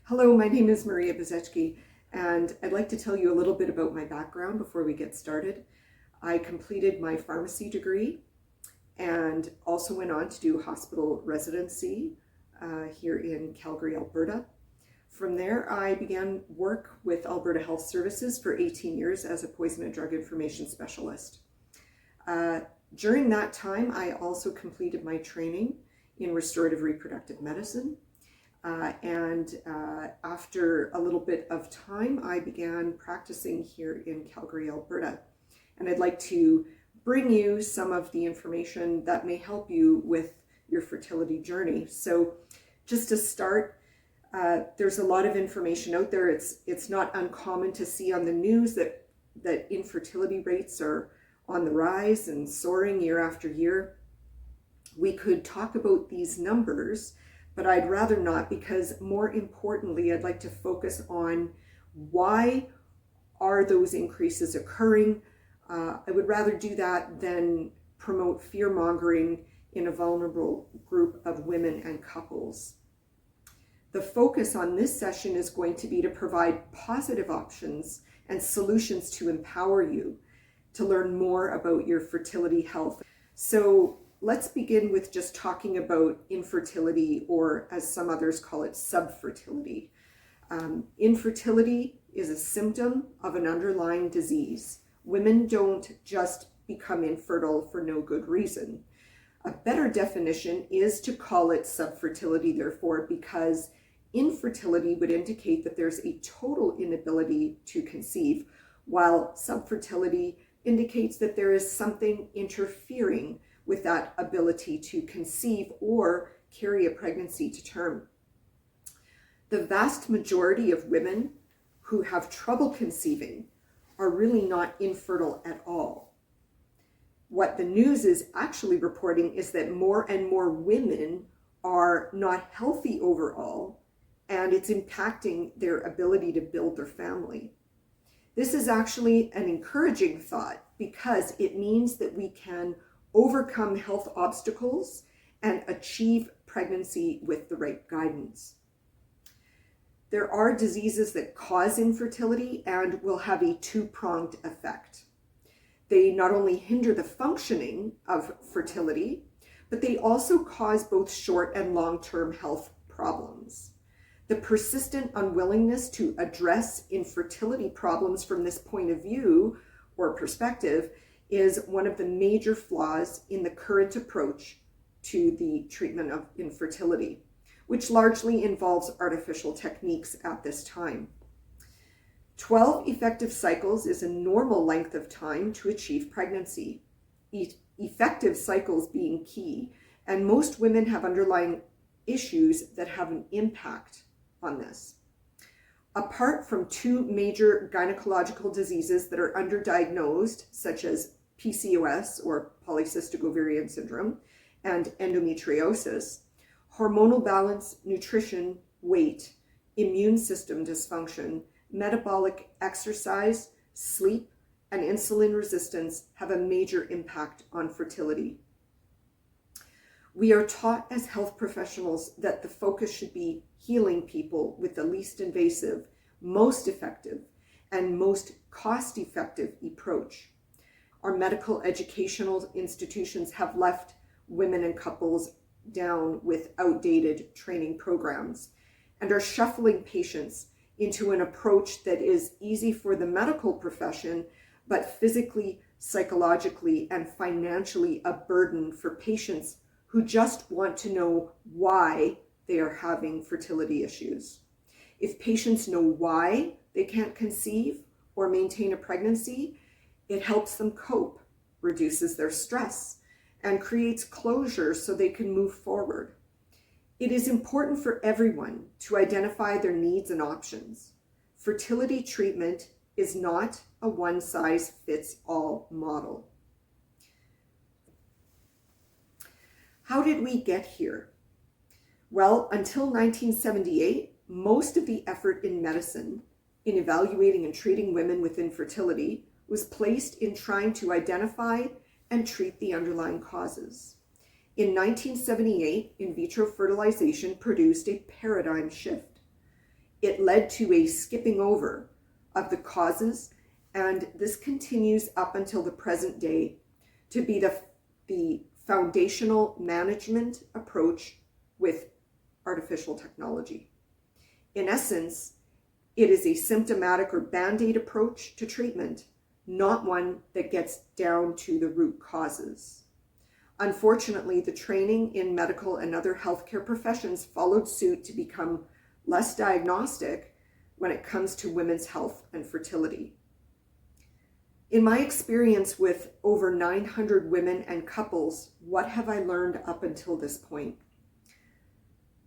Hello, my name is Maria Bezecki, and I'd like to tell you a little bit about my background before we get started. I completed my pharmacy degree and also went on to do hospital residency here in Calgary, Alberta. From there, I began work with Alberta Health Services for 18 years as a poison and drug information specialist. During that time, I also completed my training in restorative reproductive medicine. After a little bit of time, I began practicing here in Calgary, Alberta. And I'd like to bring you some of the information that may help you with your fertility journey. So just to start, there's a lot of information out there. It's not uncommon to see on the news that infertility rates are on the rise and soaring year after year. We could talk about these numbers, but I'd rather not, because more importantly, I'd like to focus on why are those increases occurring. I would rather do that than promote fear-mongering in a vulnerable group of women and couples. The focus on this session is going to be to provide positive options and solutions to empower you to learn more about your fertility health. So let's begin with just talking about infertility, or as some others call it, subfertility. Infertility is a symptom of an underlying disease. Women don't just become infertile for no good reason. A better definition is to call it subfertility, therefore, because infertility would indicate that there's a total inability to conceive, while subfertility indicates that there is something interfering with that ability to conceive or carry a pregnancy to term. The vast majority of women who have trouble conceiving are really not infertile at all. What the news is actually reporting is that more and more women are not healthy overall, and it's impacting their ability to build their family. This is actually an encouraging thought, because it means that we can overcome health obstacles and achieve pregnancy with the right guidance. There are diseases that cause infertility and will have a two-pronged effect. They not only hinder the functioning of fertility, but they also cause both short and long-term health problems. The persistent unwillingness to address infertility problems from this point of view or perspective is one of the major flaws in the current approach to the treatment of infertility, which largely involves artificial techniques at this time. 12 effective cycles is a normal length of time to achieve pregnancy, effective cycles being key, and most women have underlying issues that have an impact on this. Apart from two major gynecological diseases that are underdiagnosed, such as PCOS, or polycystic ovarian syndrome, and endometriosis, hormonal balance, nutrition, weight, immune system dysfunction, metabolic exercise, sleep, and insulin resistance have a major impact on fertility. We are taught as health professionals that the focus should be healing people with the least invasive, most effective, and most cost-effective approach. Our medical educational institutions have left women and couples down with outdated training programs and are shuffling patients into an approach that is easy for the medical profession, but physically, psychologically, and financially a burden for patients who just want to know why they are having fertility issues. If patients know why they can't conceive or maintain a pregnancy, it helps them cope, reduces their stress, and creates closure so they can move forward. It is important for everyone to identify their needs and options. Fertility treatment is not a one-size-fits-all model. How did we get here? Well, until 1978, most of the effort in medicine in evaluating and treating women with infertility was placed in trying to identify and treat the underlying causes. In 1978, in vitro fertilization produced a paradigm shift. it led to a skipping over of the causes, and this continues up until the present day to be the foundational management approach with artificial technology. In essence, it is a symptomatic or band-aid approach to treatment, not one that gets down to the root causes. Unfortunately, the training in medical and other healthcare professions followed suit to become less diagnostic when it comes to women's health and fertility. In my experience with over 900 women and couples, what have I learned up until this point?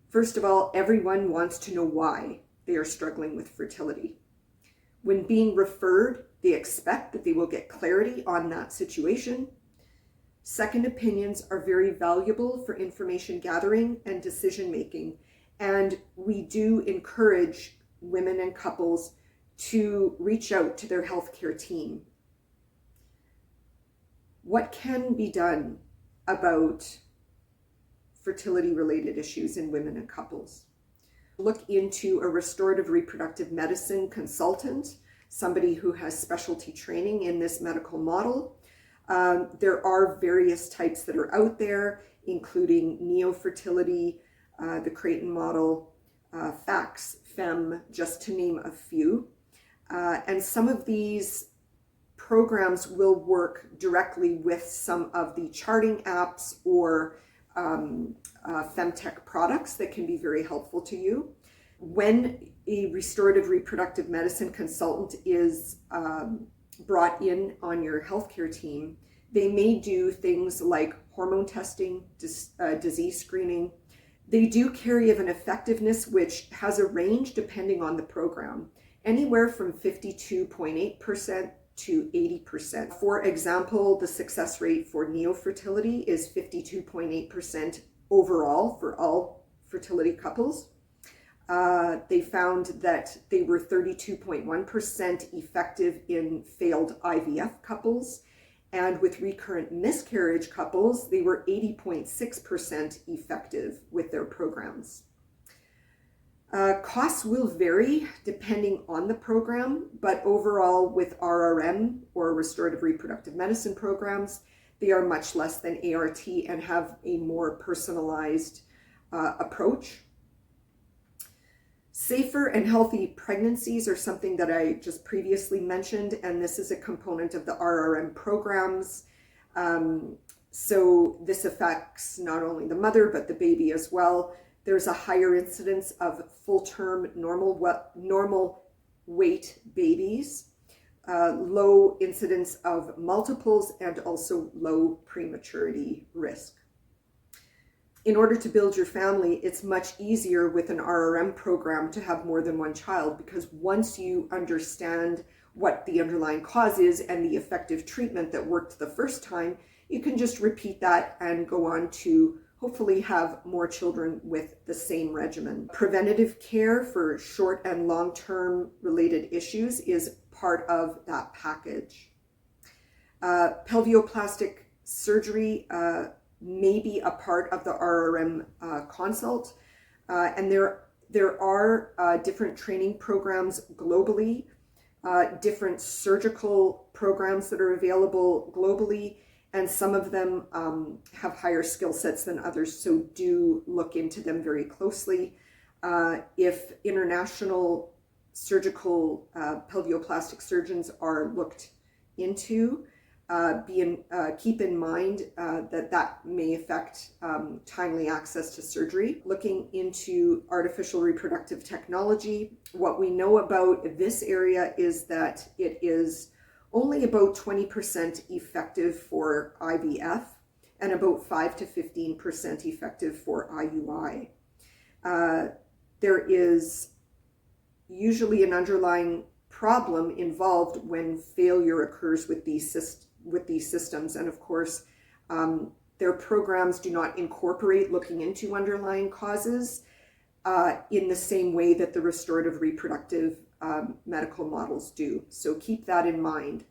First of all, everyone wants to know why they are struggling with fertility. When being referred, they expect that they will get clarity on that situation. Second opinions are very valuable for information gathering and decision making, and we do encourage women and couples to reach out to their healthcare team. What can be done about fertility-related issues in women and couples? Look into a restorative reproductive medicine consultant, somebody who has specialty training in this medical model. There are various types that are out there, including neo-fertility, the Creighton model, FACS, FEM, just to name a few. And some of these programs will work directly with some of the charting apps or femtech products that can be very helpful to you. When a restorative reproductive medicine consultant is brought in on your healthcare team, they may do things like hormone testing, disease screening. They do carry of an effectiveness which has a range depending on the program, anywhere from 52.8% to 80%. For example, the success rate for neo-fertility is 52.8% overall for all fertility couples. They found that they were 32.1% effective in failed IVF couples, and with recurrent miscarriage couples, they were 80.6% effective with their programs. Costs will vary depending on the program, but overall with RRM or restorative reproductive medicine programs, they are much less than ART and have a more personalized approach. Safer and healthy pregnancies are something that I just previously mentioned, and this is a component of the RRM programs. So this affects not only the mother, but the baby as well. There's a higher incidence of full-term normal weight babies, low incidence of multiples, and also low prematurity risk. In order to build your family, it's much easier with an RRM program to have more than one child, because once you understand what the underlying cause is and the effective treatment that worked the first time, you can just repeat that and go on to hopefully have more children with the same regimen. Preventative care for short and long-term related issues is part of that package. Pelvioplastic surgery may be a part of the RRM consult, and there are different training programs globally, different surgical programs that are available globally, and some of them have higher skill sets than others, so do look into them very closely. If international surgical pelvioplastic surgeons are looked into, keep in mind that may affect timely access to surgery. Looking into artificial reproductive technology, what we know about this area is that it is only about 20% effective for IVF and about 5 to 15% effective for IUI. There is usually an underlying problem involved when failure occurs with these systems, and of course their programs do not incorporate looking into underlying causes in the same way that the restorative reproductive medical models do. So keep that in mind.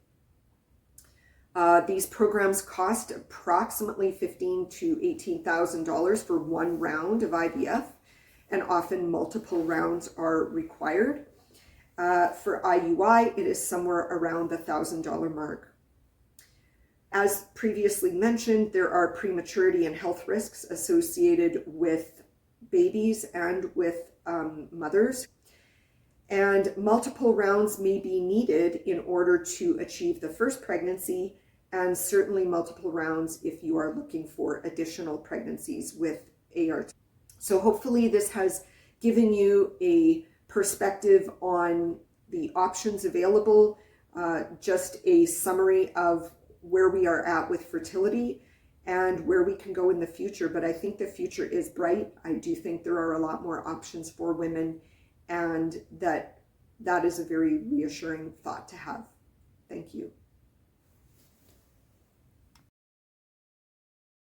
These programs cost approximately $15,000 to $18,000 for one round of IVF, and often multiple rounds are required. For IUI, it is somewhere around the $1,000 mark. As previously mentioned, there are prematurity and health risks associated with babies and with mothers. And multiple rounds may be needed in order to achieve the first pregnancy, and certainly multiple rounds if you are looking for additional pregnancies with ART. So hopefully this has given you a perspective on the options available, just a summary of where we are at with fertility and where we can go in the future. But I think the future is bright. I do think there are a lot more options for women, and that is a very reassuring thought to have. Thank you.